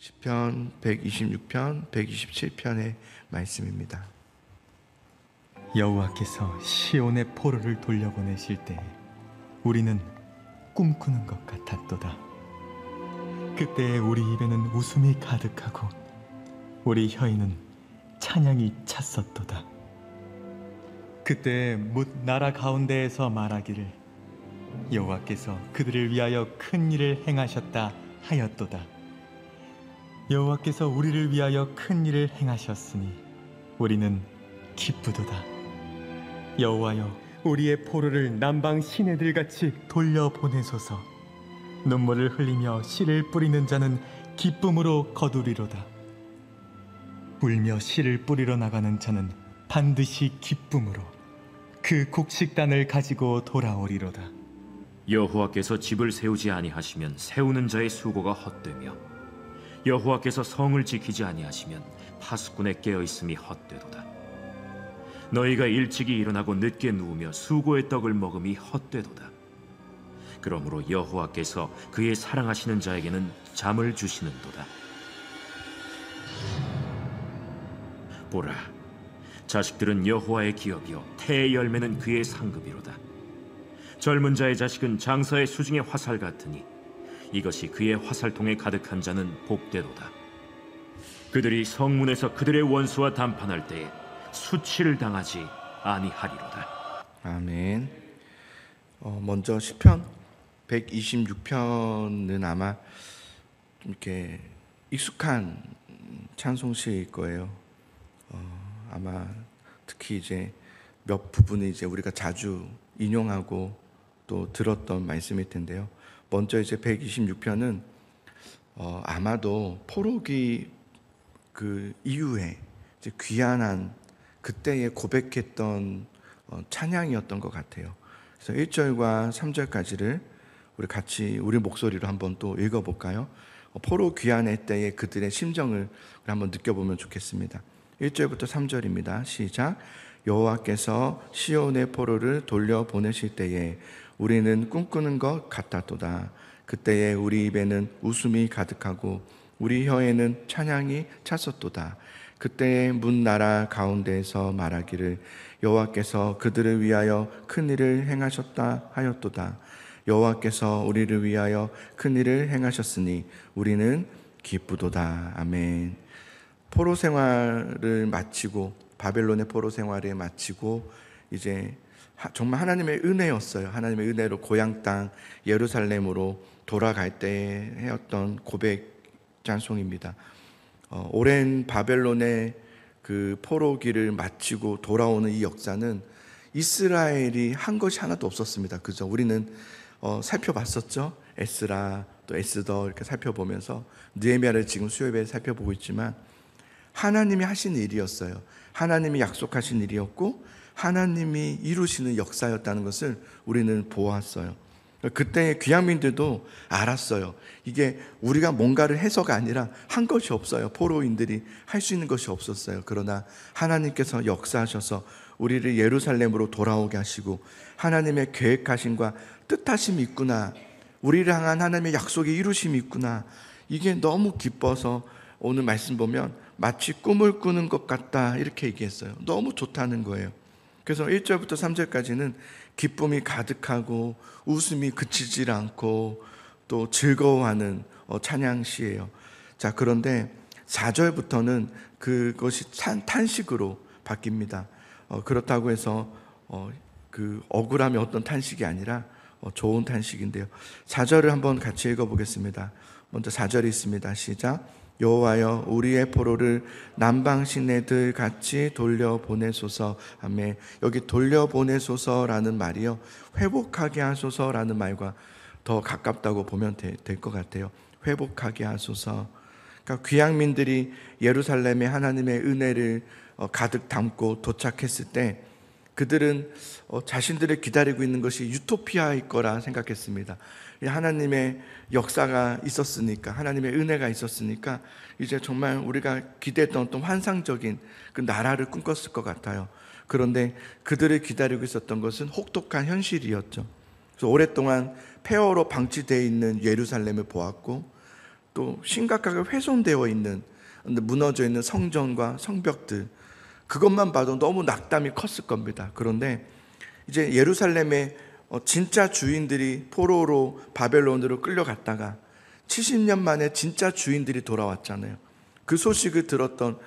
시편 126편, 127편의 말씀입니다. 여호와께서 시온의 포로를 돌려보내실 때에 우리는 꿈꾸는 것 같았도다. 그때에 우리 입에는 웃음이 가득하고 우리 혀에는 찬양이 찼었도다. 그때에 뭇 나라 가운데에서 말하기를 여호와께서 그들을 위하여 큰 일을 행하셨다 하였도다. 여호와께서 우리를 위하여 큰 일을 행하셨으니 우리는 기쁘도다. 여호와여, 우리의 포로를 남방 시내들같이 돌려보내소서. 눈물을 흘리며 씨를 뿌리는 자는 기쁨으로 거두리로다. 울며 씨를 뿌리러 나가는 자는 반드시 기쁨으로 그 곡식단을 가지고 돌아오리로다. 여호와께서 집을 세우지 아니하시면 세우는 자의 수고가 헛되며 여호와께서 성을 지키지 아니하시면 파수꾼의 깨어있음이 헛되도다. 너희가 일찍이 일어나고 늦게 누우며 수고의 떡을 먹음이 헛되도다. 그러므로 여호와께서 그의 사랑하시는 자에게는 잠을 주시는도다. 보라, 자식들은 여호와의 기업이요 태의 열매는 그의 상급이로다. 젊은 자의 자식은 장사의 수중의 화살 같으니 이것이 그의 화살통에 가득한 자는 복되도다. 그들이 성문에서 그들의 원수와 담판할 때에 수치를 당하지 아니하리로다. 아멘. 먼저 시편 126편은 아마 좀 이렇게 익숙한 찬송시일 거예요. 아마 특히 이제 몇 부분이 이제 우리가 자주 인용하고 또 들었던 말씀일 텐데요. 먼저 이제 126편은 아마도 포로기 그 이후에 이제 귀환한 그때에 고백했던 찬양이었던 것 같아요. 그래서 1절과 3절까지를 우리 같이 우리 목소리로 한번 또 읽어볼까요? 포로 귀환의 때의 그들의 심정을 우리 한번 느껴보면 좋겠습니다. 1절부터 3절입니다. 시작. 여호와께서 시온의 포로를 돌려보내실 때에 우리는 꿈꾸는 것 같았도다. 그때에 우리 입에는 웃음이 가득하고 우리 혀에는 찬양이 찼었도다. 그때에 문 나라 가운데에서 말하기를 여호와께서 그들을 위하여 큰 일을 행하셨다 하였도다. 여호와께서 우리를 위하여 큰 일을 행하셨으니 우리는 기쁘도다. 아멘. 포로 생활을 마치고 바벨론의 포로 생활을 마치고 이제 정말 하나님의 은혜였어요. 하나님의 은혜로 고향 땅 예루살렘으로 돌아갈 때 해왔던 고백 찬송입니다. 오랜 바벨론의 그 포로기를 마치고 돌아오는 이 역사는 이스라엘이 한 것이 하나도 없었습니다. 그죠? 우리는 살펴봤었죠. 에스라 또 에스더 이렇게 살펴보면서 느헤미야를 지금 수요예배에 살펴보고 있지만 하나님이 하신 일이었어요. 하나님이 약속하신 일이었고 하나님이 이루시는 역사였다는 것을 우리는 보았어요. 그때의 귀향민들도 알았어요. 이게 우리가 뭔가를 해서가 아니라 한 것이 없어요. 포로인들이 할 수 있는 것이 없었어요. 그러나 하나님께서 역사하셔서 우리를 예루살렘으로 돌아오게 하시고 하나님의 계획하심과 뜻하심이 있구나, 우리를 향한 하나님의 약속의 이루심이 있구나, 이게 너무 기뻐서 오늘 말씀 보면 마치 꿈을 꾸는 것 같다 이렇게 얘기했어요. 너무 좋다는 거예요. 그래서 1절부터 3절까지는 기쁨이 가득하고 웃음이 그치질 않고 또 즐거워하는 찬양시예요. 자, 그런데 4절부터는 그것이 탄식으로 바뀝니다. 그렇다고 해서 그 억울함이 어떤 탄식이 아니라 좋은 탄식인데요. 4절을 한번 같이 읽어보겠습니다. 먼저 4절이 있습니다. 시작. 여호와여, 우리의 포로를 남방 시내들 같이 돌려보내소서. 아멘. 여기 돌려보내소서라는 말이요, 회복하게 하소서라는 말과 더 가깝다고 보면 될 것 같아요. 회복하게 하소서. 그러니까 귀향민들이 예루살렘에 하나님의 은혜를 가득 담고 도착했을 때 그들은 자신들을 기다리고 있는 것이 유토피아일 거라 생각했습니다. 하나님의 역사가 있었으니까, 하나님의 은혜가 있었으니까 이제 정말 우리가 기대했던 어떤 환상적인 그 나라를 꿈꿨을 것 같아요. 그런데 그들을 기다리고 있었던 것은 혹독한 현실이었죠. 그래서 오랫동안 폐허로 방치되어 있는 예루살렘을 보았고 또 심각하게 훼손되어 있는, 무너져 있는 성전과 성벽들, 그것만 봐도 너무 낙담이 컸을 겁니다. 그런데 이제 예루살렘의 진짜 주인들이 포로로 바벨론으로 끌려갔다가 70년 만에 진짜 주인들이 돌아왔잖아요. 그 소식을 들었던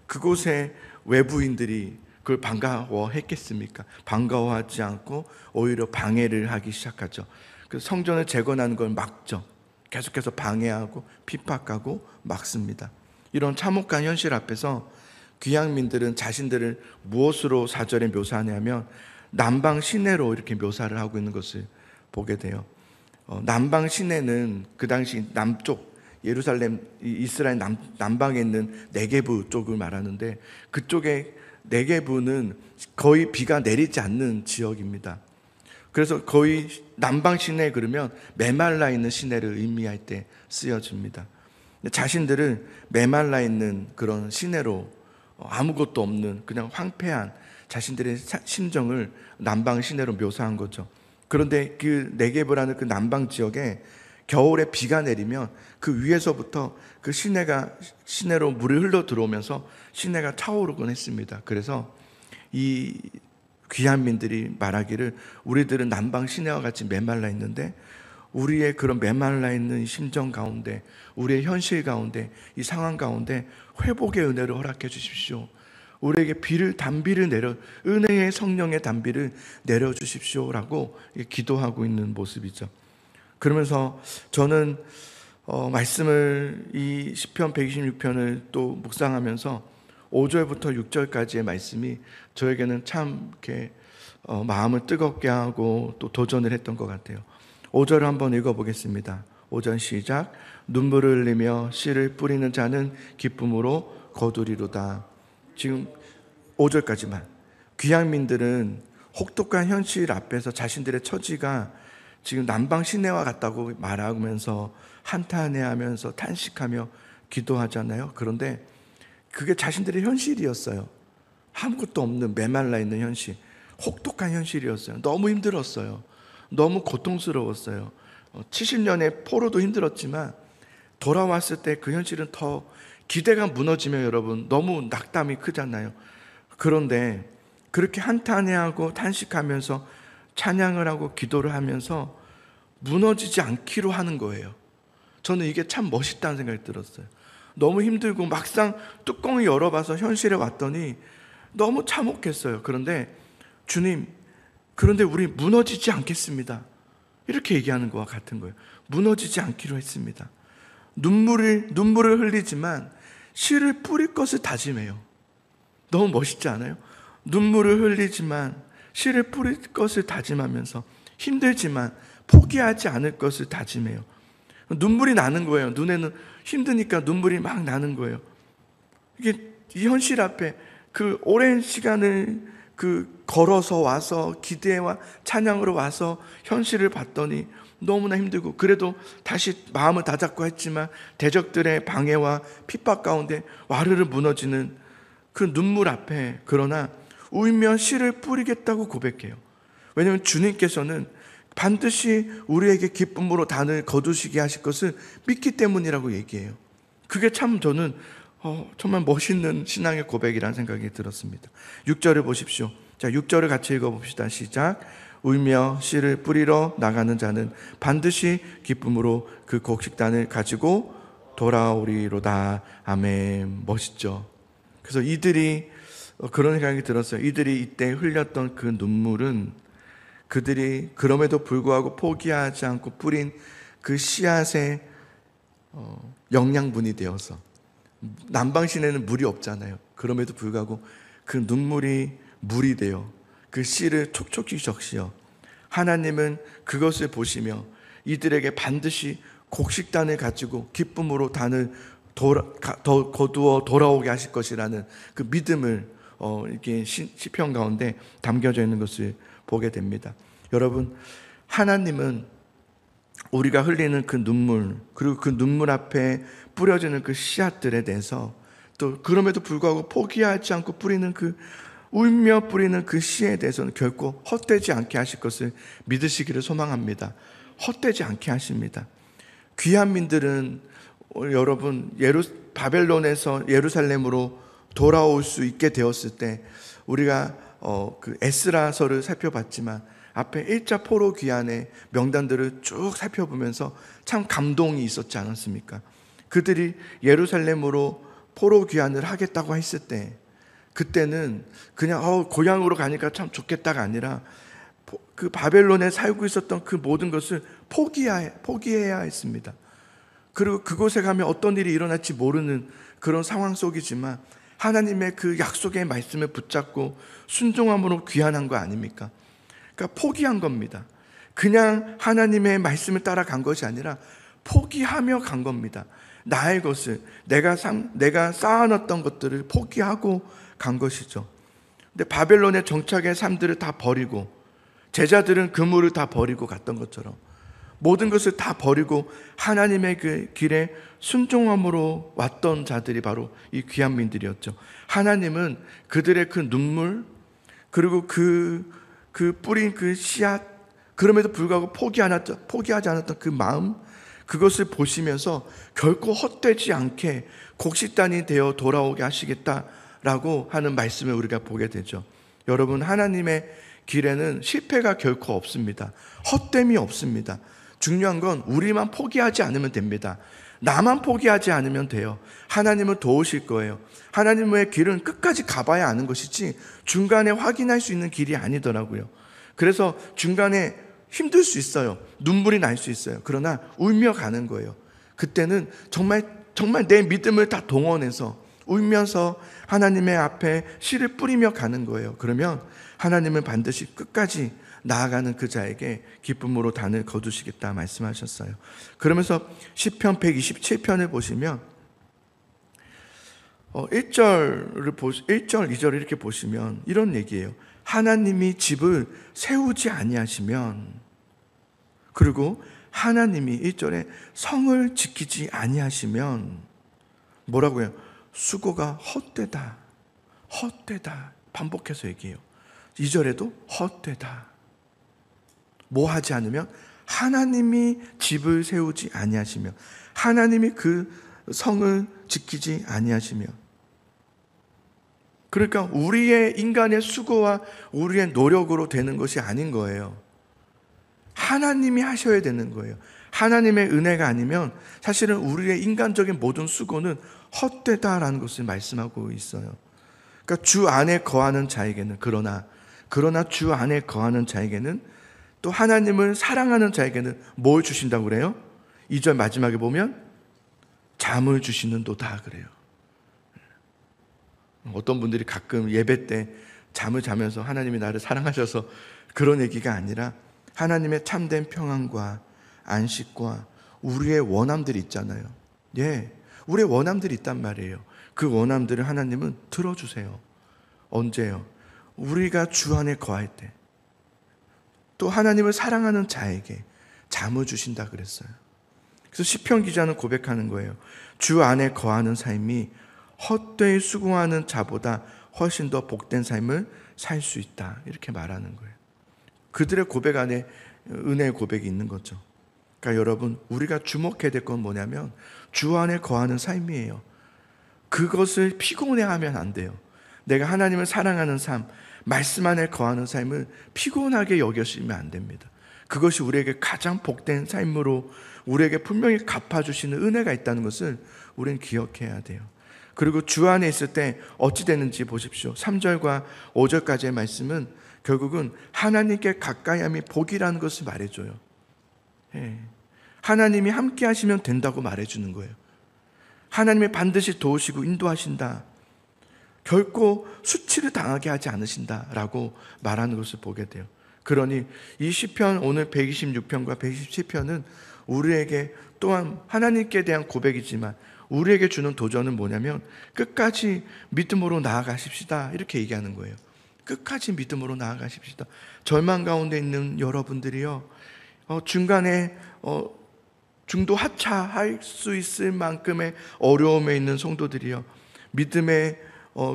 그곳의 외부인들이 그걸 반가워했겠습니까? 반가워하지 않고 오히려 방해를 하기 시작하죠. 그 성전을 재건하는 걸 막죠. 계속해서 방해하고 핍박하고 막습니다. 이런 참혹한 현실 앞에서 귀향민들은 자신들을 무엇으로 4절에 묘사하냐면 남방 시내로 이렇게 묘사를 하고 있는 것을 보게 돼요. 남방 시내는 그 당시 남쪽 예루살렘, 이스라엘 남방에 있는 네게부 쪽을 말하는데, 그쪽에 네게부는 거의 비가 내리지 않는 지역입니다. 그래서 거의 남방 시내 그러면 메말라 있는 시내를 의미할 때 쓰여집니다. 자신들을 메말라 있는 그런 시내로, 아무것도 없는 그냥 황폐한 자신들의 심정을 남방 시내로 묘사한 거죠. 그런데 그 네게브라는 그 남방 지역에 겨울에 비가 내리면 그 위에서부터 그 시내로 물이 흘러 들어오면서 시내가 차오르곤 했습니다. 그래서 이 귀한민들이 말하기를 우리들은 남방 시내와 같이 메말라 있는데 우리의 그런 메말라 있는 이 심정 가운데, 우리의 현실 가운데, 이 상황 가운데 회복의 은혜를 허락해 주십시오. 우리에게 단비를 은혜의 성령의 단비를 내려주십시오라고 기도하고 있는 모습이죠. 그러면서 저는 말씀을, 이 시편 126편을 또 묵상하면서 5절부터 6절까지의 말씀이 저에게는 참 이렇게 마음을 뜨겁게 하고 또 도전을 했던 것 같아요. 5절을 한번 읽어보겠습니다. 5절 시작. 눈물을 흘리며 씨를 뿌리는 자는 기쁨으로 거두리로다. 지금 5절까지만. 귀향민들은 혹독한 현실 앞에서 자신들의 처지가 지금 남방 시내와 같다고 말하면서 한탄해하면서 탄식하며 기도하잖아요. 그런데 그게 자신들의 현실이었어요. 아무것도 없는 메말라 있는 현실, 혹독한 현실이었어요. 너무 힘들었어요. 너무 고통스러웠어요. 70년의 포로도 힘들었지만 돌아왔을 때 그 현실은 더, 기대가 무너지면 여러분 너무 낙담이 크잖아요. 그런데 그렇게 한탄해하고 탄식하면서 찬양을 하고 기도를 하면서 무너지지 않기로 하는 거예요. 저는 이게 참 멋있다는 생각이 들었어요. 너무 힘들고 막상 뚜껑을 열어봐서 현실에 왔더니 너무 참혹했어요. 그런데 주님, 그런데 우리 무너지지 않겠습니다. 이렇게 얘기하는 것과 같은 거예요. 무너지지 않기로 했습니다. 눈물을 흘리지만 씨를 뿌릴 것을 다짐해요. 너무 멋있지 않아요? 눈물을 흘리지만 씨를 뿌릴 것을 다짐하면서 힘들지만 포기하지 않을 것을 다짐해요. 눈물이 나는 거예요. 눈에는 힘드니까 눈물이 막 나는 거예요. 이게 이 현실 앞에 그 오랜 시간을 걸어서 와서 기대와 찬양으로 와서 현실을 봤더니 너무나 힘들고, 그래도 다시 마음을 다잡고 했지만 대적들의 방해와 핍박 가운데 와르르 무너지는 그 눈물 앞에, 그러나 울며 씨를 뿌리겠다고 고백해요. 왜냐하면 주님께서는 반드시 우리에게 기쁨으로 단을 거두시게 하실 것을 믿기 때문이라고 얘기해요. 그게 참 저는 정말 멋있는 신앙의 고백이라는 생각이 들었습니다. 6절을 보십시오. 자, 6절을 같이 읽어봅시다. 시작. 울며 씨를 뿌리러 나가는 자는 반드시 기쁨으로 그 곡식단을 가지고 돌아오리로다. 아멘. 멋있죠. 그래서 이들이 그런 생각이 들었어요. 이들이 이때 흘렸던 그 눈물은 그들이 그럼에도 불구하고 포기하지 않고 뿌린 그 씨앗의 영양분이 되어서, 남방 시내는 물이 없잖아요. 그럼에도 불구하고 그 눈물이 물이 되어 그 씨를 촉촉히 적시어 하나님은 그것을 보시며 이들에게 반드시 곡식단을 가지고 기쁨으로 단을 거두어 돌아오게 하실 것이라는 그 믿음을 이렇게 시편 가운데 담겨져 있는 것을 보게 됩니다. 여러분, 하나님은 우리가 흘리는 그 눈물, 그리고 그 눈물 앞에 뿌려지는 그 씨앗들에 대해서, 또 그럼에도 불구하고 포기하지 않고 뿌리는 그 울며 뿌리는 그 씨에 대해서는 결코 헛되지 않게 하실 것을 믿으시기를 소망합니다. 헛되지 않게 하십니다. 귀한 민들은 여러분 바벨론에서 예루살렘으로 돌아올 수 있게 되었을 때 우리가 그 에스라서를 살펴봤지만 앞에 1차 포로 귀환의 명단들을 쭉 살펴보면서 참 감동이 있었지 않았습니까? 그들이 예루살렘으로 포로 귀환을 하겠다고 했을 때 그때는 그냥 고향으로 가니까 참 좋겠다가 아니라 그 바벨론에 살고 있었던 그 모든 것을 포기해야 했습니다. 그리고 그곳에 가면 어떤 일이 일어날지 모르는 그런 상황 속이지만 하나님의 그 약속의 말씀을 붙잡고 순종함으로 귀환한 거 아닙니까? 그러니까 포기한 겁니다. 그냥 하나님의 말씀을 따라간 것이 아니라 포기하며 간 겁니다. 나의 것을 내가 쌓아놨던 것들을 포기하고 간 것이죠. 근데 바벨론의 정착의 삶들을 다 버리고 제자들은 그물을 다 버리고 갔던 것처럼 모든 것을 다 버리고 하나님의 그 길에 순종함으로 왔던 자들이 바로 이 귀한민들이었죠. 하나님은 그들의 그 눈물 그리고 그 뿌린 그 씨앗 그럼에도 불구하고 포기하지 않았던 그 마음 그것을 보시면서 결코 헛되지 않게 곡식단이 되어 돌아오게 하시겠다라고 하는 말씀을 우리가 보게 되죠. 여러분 하나님의 길에는 실패가 결코 없습니다. 헛됨이 없습니다. 중요한 건 우리만 포기하지 않으면 됩니다. 나만 포기하지 않으면 돼요. 하나님은 도우실 거예요. 하나님의 길은 끝까지 가봐야 아는 것이지 중간에 확인할 수 있는 길이 아니더라고요. 그래서 중간에 힘들 수 있어요. 눈물이 날 수 있어요. 그러나 울며 가는 거예요. 그때는 정말 내 믿음을 다 동원해서 울면서 하나님의 앞에 씨를 뿌리며 가는 거예요. 그러면 하나님은 반드시 끝까지 나아가는 그 자에게 기쁨으로 단을 거두시겠다 말씀하셨어요. 그러면서 시편 127편을 보시면 1절, 2절 이렇게 보시면 이런 얘기예요. 하나님이 집을 세우지 아니하시면 그리고 하나님이 1절에 성을 지키지 아니하시면 뭐라고요? 수고가 헛되다. 헛되다. 반복해서 얘기해요. 2절에도 헛되다. 뭐 하지 않으면 하나님이 집을 세우지 아니하시며 하나님이 그 성을 지키지 아니하시며 그러니까 우리의 인간의 수고와 우리의 노력으로 되는 것이 아닌 거예요. 하나님이 하셔야 되는 거예요. 하나님의 은혜가 아니면 사실은 우리의 인간적인 모든 수고는 헛되다라는 것을 말씀하고 있어요. 그러니까 주 안에 거하는 자에게는 그러나 주 안에 거하는 자에게는 또 하나님을 사랑하는 자에게는 뭘 주신다고 그래요? 2절 마지막에 보면 잠을 주시는도다 그래요. 어떤 분들이 가끔 예배 때 잠을 자면서 하나님이 나를 사랑하셔서 그런 얘기가 아니라 하나님의 참된 평안과 안식과 우리의 원함들이 있잖아요. 우리의 원함들이 있단 말이에요. 그 원함들을 하나님은 들어주세요. 언제요? 우리가 주 안에 거할 때. 또 하나님을 사랑하는 자에게 잠을 주신다 그랬어요. 그래서 시편 기자는 고백하는 거예요. 주 안에 거하는 삶이 헛되이 수고하는 자보다 훨씬 더 복된 삶을 살 수 있다. 이렇게 말하는 거예요. 그들의 고백 안에 은혜의 고백이 있는 거죠. 그러니까 여러분 우리가 주목해야 될 건 뭐냐면 주 안에 거하는 삶이에요. 그것을 피곤해하면 안 돼요. 내가 하나님을 사랑하는 삶, 말씀 안에 거하는 삶을 피곤하게 여기시면 안 됩니다. 그것이 우리에게 가장 복된 삶으로 우리에게 분명히 갚아주시는 은혜가 있다는 것을 우리는 기억해야 돼요. 그리고 주 안에 있을 때 어찌 되는지 보십시오. 3절과 5절까지의 말씀은 결국은 하나님께 가까이함이 복이라는 것을 말해줘요. 하나님이 함께 하시면 된다고 말해주는 거예요. 하나님이 반드시 도우시고 인도하신다. 결코 수치를 당하게 하지 않으신다라고 말하는 것을 보게 돼요. 그러니 이 시편 오늘 126편과 127편은 우리에게 또한 하나님께 대한 고백이지만 우리에게 주는 도전은 뭐냐면 끝까지 믿음으로 나아가십시다 이렇게 얘기하는 거예요. 끝까지 믿음으로 나아가십시다. 절망 가운데 있는 여러분들이요, 중간에 중도 하차할 수 있을 만큼의 어려움에 있는 성도들이요, 믿음의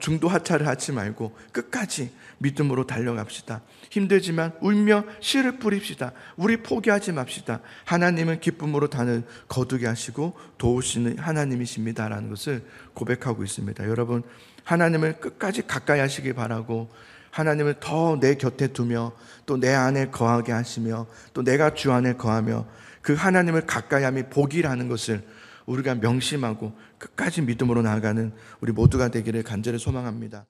중도하차를 하지 말고 끝까지 믿음으로 달려갑시다. 힘들지만 울며 씨를 뿌립시다. 우리 포기하지 맙시다. 하나님은 기쁨으로 단을 거두게 하시고 도우시는 하나님이십니다라는 것을 고백하고 있습니다. 여러분, 하나님을 끝까지 가까이 하시기 바라고, 하나님을 더 내 곁에 두며 또 내 안에 거하게 하시며 또 내가 주 안에 거하며 그 하나님을 가까이 함이 복이라는 것을 우리가 명심하고 끝까지 믿음으로 나아가는 우리 모두가 되기를 간절히 소망합니다.